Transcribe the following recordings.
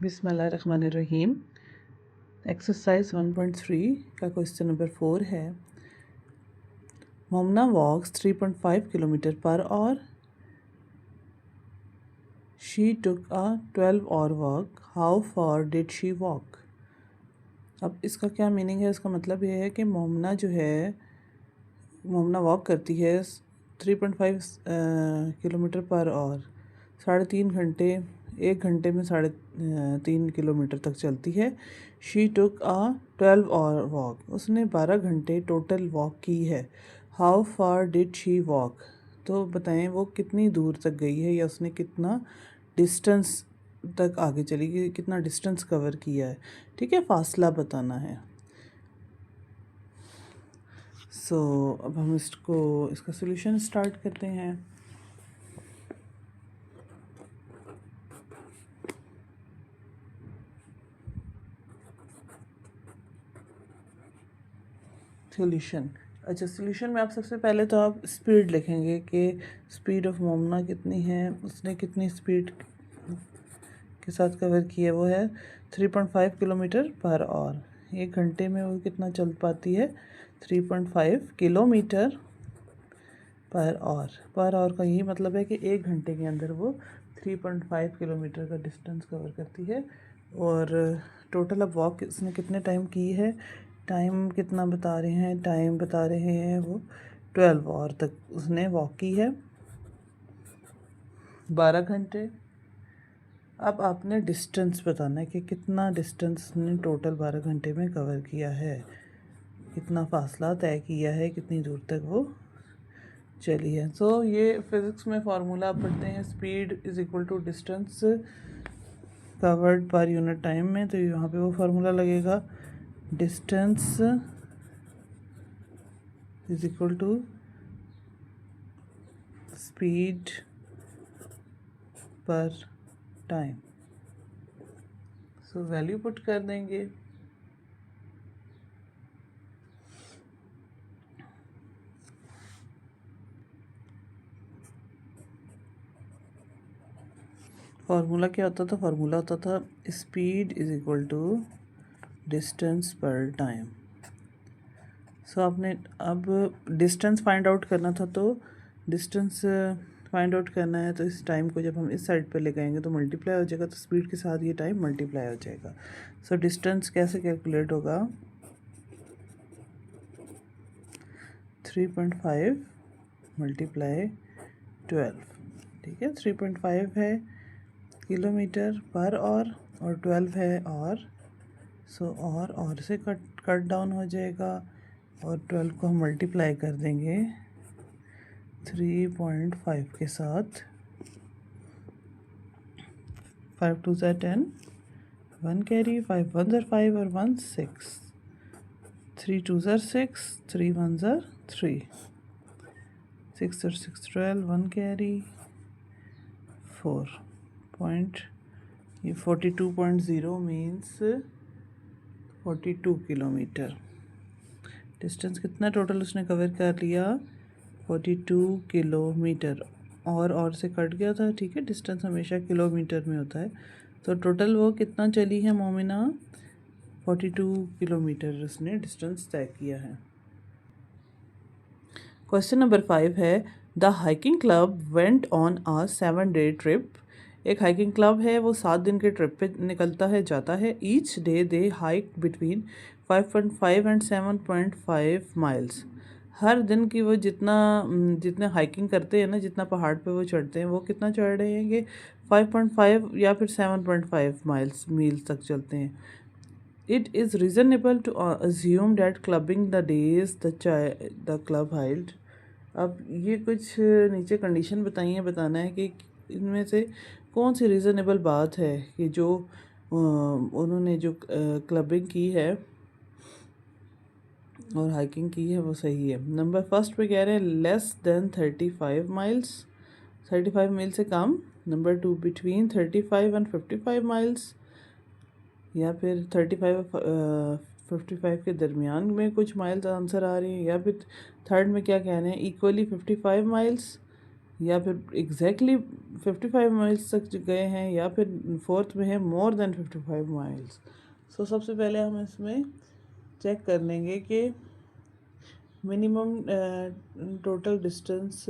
बिस्मिल्लाहिर्रहमानिर्रहीम। एक्सरसाइज 1.3 का question number 4 है। Momna walks 3.5 kilometre per hour. She took a 12 hour walk. How far did she walk. अब इसका क्या मीनिंग है? इसका मतलब ये है कि मोमना जो है, मोमना वॉक करती है 3.5 किलोमीटर पर आवर, 3.5 घंटे, 1 घंटे में 3.5 किलोमीटर तक चलती है। She took a 12 hour walk, उसने 12 घंटे टोटल वॉक की है। How far did she walk, तो बताएं वो कितनी दूर तक गई है या उसने कितना डिस्टेंस तक आगे चली गई, कितना डिस्टेंस कवर किया है। ठीक है, फासला बताना है। अब हम इसका सोल्यूशन स्टार्ट करते हैं। सोल्यूशन, अच्छा, सोल्यूशन में आप सबसे पहले तो आप स्पीड लिखेंगे कि स्पीड ऑफ मोमना कितनी है, उसने कितनी स्पीड के साथ कवर किया। वो है 3.5 किलोमीटर पर आवर। 1 घंटे में वो कितना चल पाती है? 3.5 किलोमीटर पर आवर का यही मतलब है कि 1 घंटे के अंदर वो 3.5 किलोमीटर का डिस्टेंस कवर करती है। और टोटल अब वॉक उसने कितने टाइम की है, टाइम कितना बता रहे हैं? टाइम बता रहे हैं वो 12 आवर तक उसने वॉक की है, 12 घंटे। अब आपने डिस्टेंस बताना है कि कितना डिस्टेंस उसने टोटल 12 घंटे में कवर किया है, कितना फासला तय किया है, कितनी दूर तक वो चली है। ये फिज़िक्स में फार्मूला आप पढ़ते हैं, speed is equal to distance covered per unit time में। तो यहाँ पे वो फार्मूला लगेगा, distance is equal to speed per time. Value put कर देंगे। फार्मूला क्या होता था? फार्मूला होता था speed is equal to distance per time. आपने अब डिस्टेंस फाइंड आउट करना था, तो डिस्टेंस फाइंड आउट करना है तो इस टाइम को जब हम इस साइड पे ले आएंगे तो मल्टीप्लाई हो जाएगा, तो स्पीड के साथ ये टाइम मल्टीप्लाई हो जाएगा। डिस्टेंस कैसे कैलकुलेट होगा? 3.5 मल्टीप्लाई 12। ठीक है, 3.5 है किलोमीटर पर आवर और 12 है और और से कट डाउन हो जाएगा, और 12 को हम मल्टीप्लाई कर देंगे 3.5 के साथ। 5 2 ज़ा 10, 1 कैरी, 5 1 ज़ा 5 और 1 6, 3 2 ज़ा 6, 3 1 ज़ा 3, 6 और 6 12, 1 कैरी, 4 पॉइंट, ये 42.0 मीन्स 42 किलोमीटर। डिस्टेंस कितना टोटल उसने कवर कर लिया? 42 किलोमीटर। और से कट गया था। ठीक है, डिस्टेंस हमेशा किलोमीटर में होता है। तो टोटल वो कितना चली है मोमिना? 42 किलोमीटर उसने डिस्टेंस तय किया है। क्वेश्चन नंबर 5 है, the hiking club went on a 7-day trip. एक हाइकिंग क्लब है, वो 7 दिन के ट्रिप पे निकलता है, जाता है। Each day they hike between 5.5 and 7.5 miles. हर दिन की वो जितने हाइकिंग करते हैं ना, जितना पहाड़ पे वो चढ़ते हैं, वो कितना चढ़ रहे हैं? ये 5.5 या फिर 7.5 मील्स तक चलते हैं। It is reasonable to assume that clubbing the days the club held। अब ये कुछ नीचे कंडीशन बताना है कि इनमें से कौन सी रीज़नेबल बात है कि जो उन्होंने जो क्लबिंग की है और हाइकिंग की है वो सही है। नंबर फर्स्ट पे कह रहे हैं लेस देन 35 माइल्स, 35 मील से कम। नंबर 2 बिटवीन 35 एंड 55 माइल्स, या फिर 35 55 के दरमियान में कुछ माइल्स आंसर आ रही हैं। या फिर थर्ड में क्या कह रहे हैं, इक्वली 55 माइल्स, या फिर एग्जैक्टली 55 माइल्स तक गए हैं, या फिर फोर्थ में है मोर देन 55 माइल्स। सो सबसे पहले हम इसमें चेक कर लेंगे कि मिनिमम टोटल डिस्टेंस,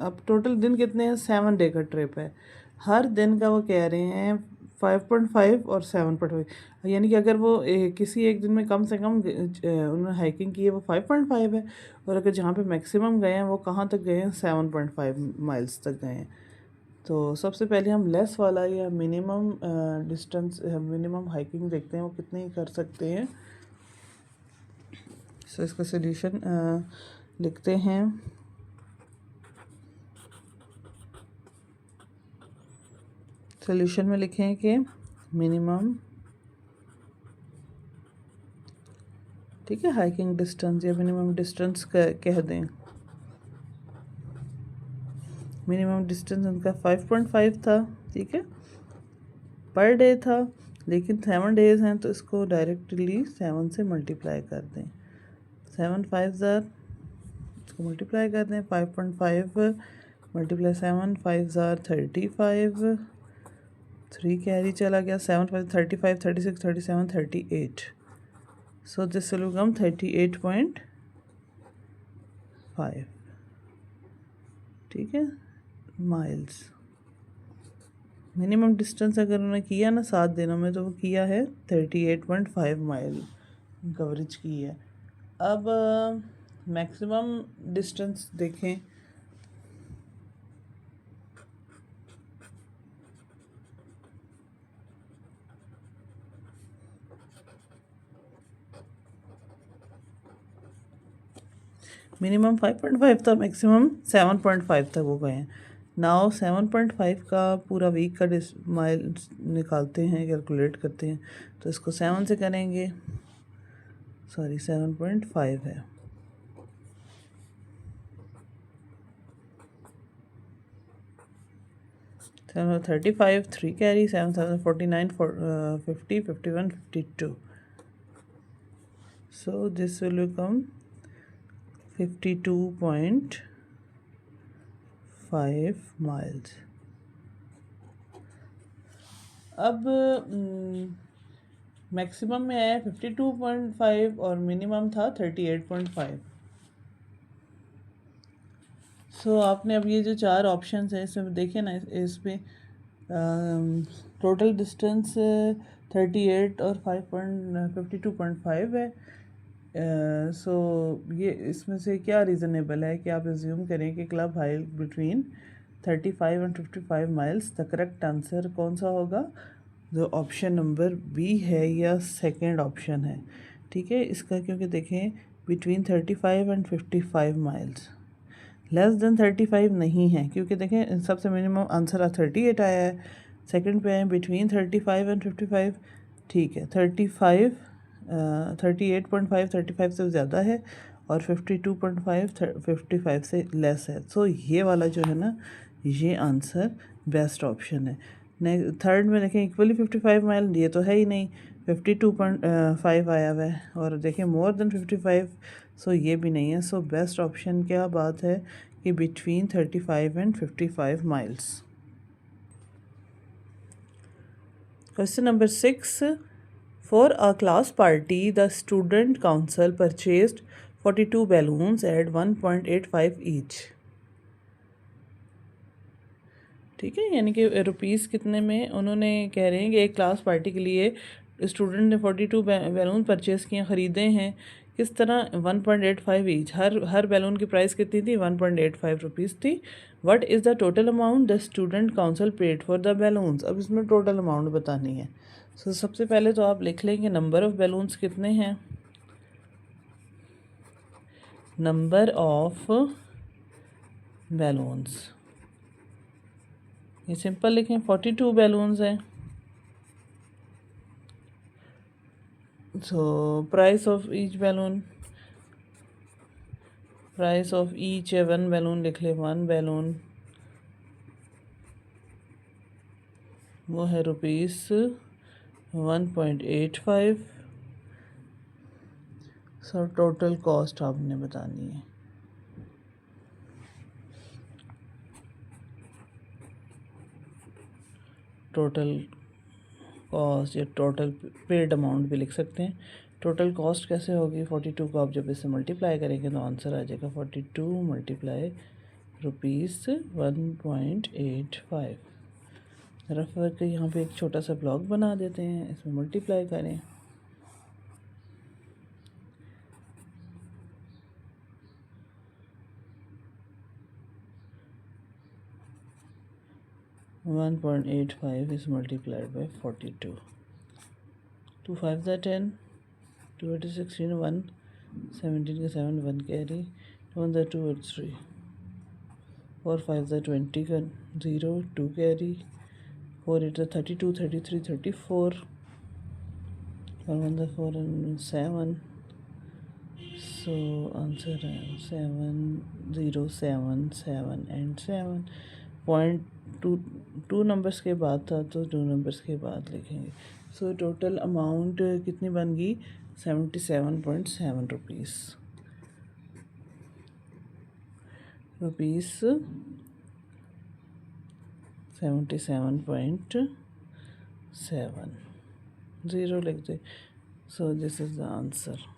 अब टोटल दिन कितने हैं, 7 डे का ट्रिप है। हर दिन का वो कह रहे हैं 5.5 और 7.5, यानी कि अगर वो किसी एक दिन में कम से कम उन्होंने हाइकिंग की है वो 5.5 है, और अगर जहाँ पे मैक्सिमम गए हैं वो कहाँ तक गए हैं, 7.5 माइल्स तक गए हैं। तो सबसे पहले हम लेस वाला या मिनिमम डिस्टेंस, मिनिमम हाइकिंग देखते हैं वो कितनी कर सकते हैं। सो इसका सोल्यूशन लिखते हैं। सोल्यूशन में लिखें कि मिनिमम, ठीक है, हाइकिंग डिस्टेंस या मिनिमम डिस्टेंस कह दें। मिनिमम डिस्टेंस उनका 5.5 था, ठीक है, पर डे था, लेकिन 7 डेज हैं तो इसको डायरेक्टली 7 से मल्टीप्लाई कर दें। 7 5 ज़ार, इसको मल्टीप्लाई कर दें, 5.5 मल्टीप्लाई 7, 5 ज़ार 35, 3 कैरी चला गया, 7 5 35, 36 37 38। सो दिस विल बिकम 38.5, ठीक है, माइल्स। मिनिमम डिस्टेंस अगर उन्होंने किया ना 7 दिनों में, तो वो किया है 38.5 माइल कवरेज की है। अब मैक्सिमम डिस्टेंस देखें। मिनिमम 5.5 था, मैक्सिमम 7.5 तक वो गए हैं। नाउ 7.5 का पूरा वीक का माइल निकालते हैं, कैलकुलेट करते हैं, तो इसको 7 से करेंगे, सॉरी 7.5 है। 35, 3 carry, 7,049, 50, 51, 52. So this will become 52.5 miles. अब मैक्सिमम में आया 52.5 और मिनिमम था 38.5। सो आपने अब ये जो 4 ऑप्शंस हैं इसमें देखिए ना, इसमें टोटल डिस्टेंस 38 और 52.5 है। सो ये इसमें से क्या रीज़नेबल है कि आप एज्यूम करें कि club hike between 35 and 55 miles. The correct answer कौन सा होगा, जो ऑप्शन नंबर बी है या सेकंड ऑप्शन है, ठीक है इसका, क्योंकि देखें between 35 and 55 miles, less than 35 नहीं है, क्योंकि देखें सबसे मिनिमम आंसर 38 आया है, सेकंड पे है बिटवीन 35 एंड 55, ठीक है 38.5 35 से ज़्यादा है, और 52.5 55 से लेस है। सो ये वाला जो है ना, ये आंसर बेस्ट ऑप्शन है। थर्ड में देखें इक्वली 55 माइल, ये तो है ही नहीं, 52.5 आया हुआ है, और देखें मोर देन 55, सो ये भी नहीं है। सो बेस्ट ऑप्शन क्या बात है कि between 35 and 55 miles. Question number 6, for a class party the student council purchased 42 balloons at 1.85 each, ठीक है, यानी कि रुपीज़ कितने में उन्होंने कह रहे हैं कि एक क्लास पार्टी के लिए स्टूडेंट ने 42 बैलून परचेज़ किए, ख़रीदे हैं, किस तरह 1.85 ईच, हर बैलून की प्राइस कितनी थी, 1.85 रुपीज़ थी। What is the total amount the student council paid for the balloons. अब इसमें टोटल अमाउंट बतानी है। सो सबसे पहले तो आप लिख लेंगे नंबर ऑफ़ बैलून्स कितने हैं, नंबर ऑफ बैलून्स, ये सिंपल लिखें 42 बैलून्स हैं। So price of each balloon, price of each है 1 बैलून, लिख ले 1 बैलून, वो है ₹1.85। सो टोटल कॉस्ट आपने बतानी है। टोटल कॉस्ट या टोटल पेड अमाउंट भी लिख सकते हैं। टोटल कॉस्ट कैसे होगी, 42 को आप जब इससे मल्टीप्लाई करेंगे तो आंसर आ जाएगा 42 मल्टीप्लाई ₹1.85। रफ वर्क यहाँ पे एक छोटा सा ब्लॉक बना देते हैं, इसमें मल्टीप्लाई करें। $1.85 is multiplied by 42. 2 5 are 10, 2 8 is 16, 1 17 का 7 1 कैरी, 2 1 2 3, 4 5 20 का 0 2 कैरी, 4 8 32 33 34, 4 1 4 and 7. So answer है 7077 and 7 पॉइंट टू नंबर्स के बाद था तो 2 नंबर्स के बाद लिखेंगे। सो टोटल अमाउंट कितनी बन गई, 77.7 रुपीस 77.7 ज़ीरो लिख दे। So this is the answer.